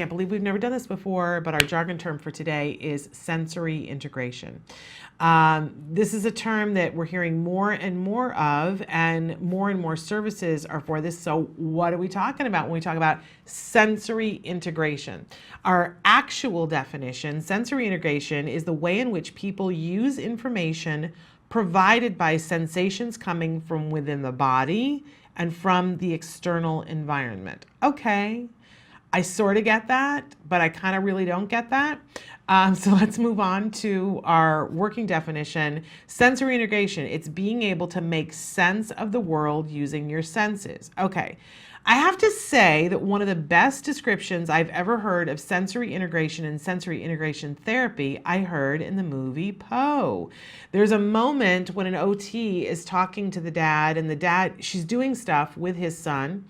can't believe we've never done this before, but our jargon term for today is sensory integration. This is a term that we're hearing more and more services are for this. So what are we talking about when we talk about sensory integration? Our actual definition, sensory integration, is the way in which people use information provided by sensations coming from within the body and from the external environment. Okay, I sort of get that, but I kind of really don't get that. So let's move on to our working definition. Sensory integration, it's being able to make sense of the world using your senses. Okay, I have to say that one of the best descriptions I've ever heard of sensory integration and sensory integration therapy, I heard in the movie Poe. There's a moment when an OT is talking to the dad, and the dad, she's doing stuff with his son,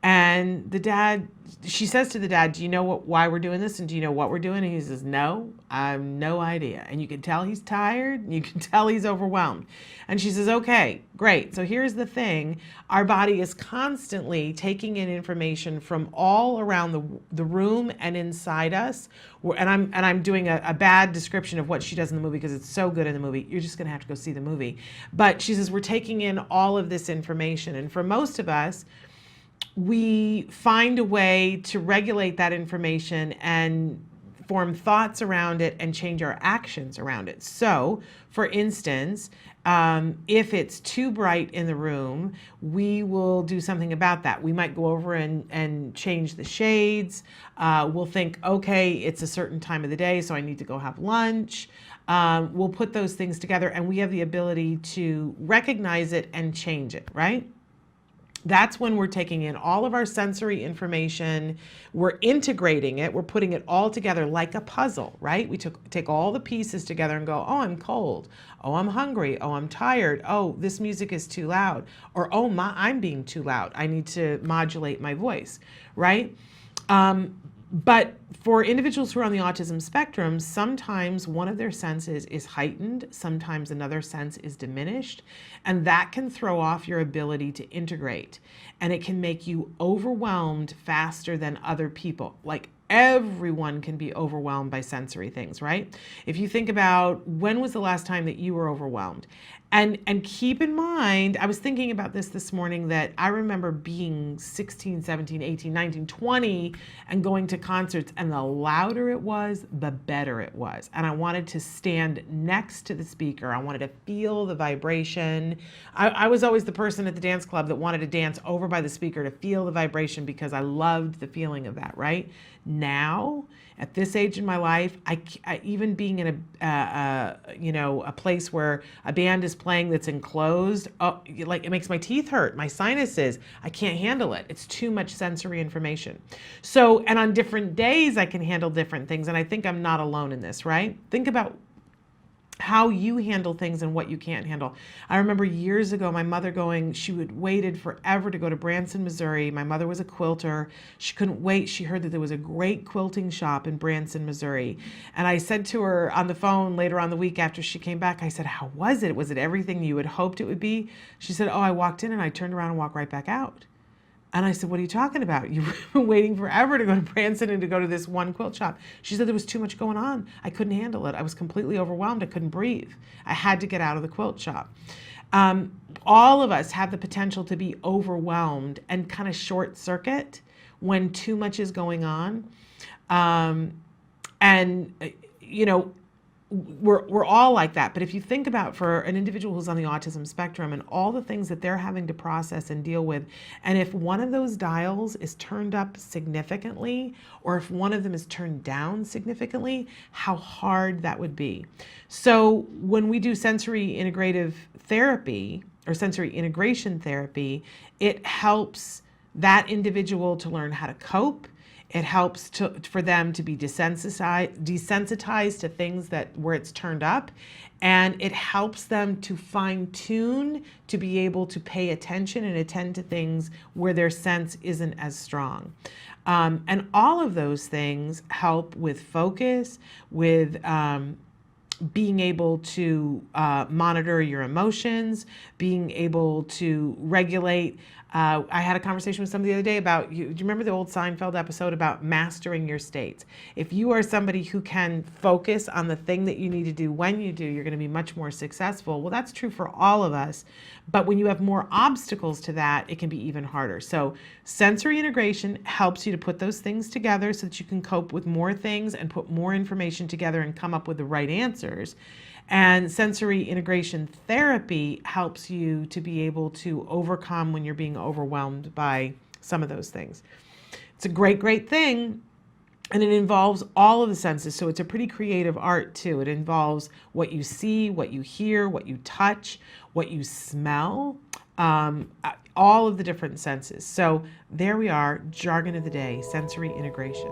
and the dad, she says to the dad, do you know why we're doing this? And do you know what we're doing? And he says, no, I have no idea. And you can tell he's tired. And you can tell he's overwhelmed. And she says, okay, great. So here's the thing. Our body is constantly taking in information from all around the room and inside us. And I'm doing a bad description of what she does in the movie because it's so good in the movie. You're just going to have to go see the movie. But she says, we're taking in all of this information. And for most of us, we find a way to regulate that information and form thoughts around it and change our actions around it. So, for instance, if it's too bright in the room, we will do something about that. We might go over and change the shades. We'll think, okay, it's a certain time of the day, so I need to go have lunch. We'll put those things together, and we have the ability to recognize it and change it, right? That's when we're taking in all of our sensory information, we're integrating it, we're putting it all together like a puzzle, right? We take all the pieces together and go, oh, I'm cold. Oh, I'm hungry. Oh, I'm tired. Oh, this music is too loud. Or, oh, I'm being too loud. I need to modulate my voice, right? But for individuals who are on the autism spectrum, sometimes one of their senses is heightened, sometimes another sense is diminished, and that can throw off your ability to integrate. And it can make you overwhelmed faster than other people. Like everyone can be overwhelmed by sensory things, right? If you think about when was the last time that you were overwhelmed? And keep in mind, I was thinking about this morning, that I remember being 16, 17, 18, 19, 20 and going to concerts, and the louder it was, the better it was. And I wanted to stand next to the speaker. I wanted to feel the vibration. I was always the person at the dance club that wanted to dance over by the speaker to feel the vibration because I loved the feeling of that, right? Now, at this age in my life, I even being in a place where a band is playing that's enclosed, like it makes my teeth hurt, my sinuses, I can't handle it. It's too much sensory information. So, and on different days, I can handle different things. And I think I'm not alone in this, right? Think about how you handle things and what you can't handle. I remember years ago, my mother she would waited forever to go to Branson, Missouri. My mother was a quilter. She couldn't wait. She heard that there was a great quilting shop in Branson, Missouri. And I said to her on the phone later on the week after she came back, I said, how was it? Was it everything you had hoped it would be? She said, oh, I walked in and I turned around and walked right back out. And I said, what are you talking about? You've been waiting forever to go to Branson and to go to this one quilt shop. She said there was too much going on. I couldn't handle it. I was completely overwhelmed. I couldn't breathe. I had to get out of the quilt shop. All of us have the potential to be overwhelmed and kind of short circuit when too much is going on. We're all like that. But if you think about for an individual who's on the autism spectrum and all the things that they're having to process and deal with, and if one of those dials is turned up significantly, or if one of them is turned down significantly, how hard that would be. So when we do sensory integrative therapy or sensory integration therapy, it helps that individual to learn how to cope. It helps for them to be desensitized to things where it's turned up, and it helps them to fine tune to be able to pay attention and attend to things where their sense isn't as strong. And all of those things help with focus, with being able to monitor your emotions, being able to regulate I had a conversation with somebody the other day about, do you remember the old Seinfeld episode about mastering your states? If you are somebody who can focus on the thing that you need to do when you do, you're going to be much more successful. Well, that's true for all of us. But when you have more obstacles to that, it can be even harder. So sensory integration helps you to put those things together so that you can cope with more things and put more information together and come up with the right answers. And sensory integration therapy helps you to be able to overcome when you're being overwhelmed by some of those things. It's a great, great thing. And it involves all of the senses. So it's a pretty creative art too. It involves what you see, what you hear, what you touch, what you smell, all of the different senses. So there we are, jargon of the day, sensory integration.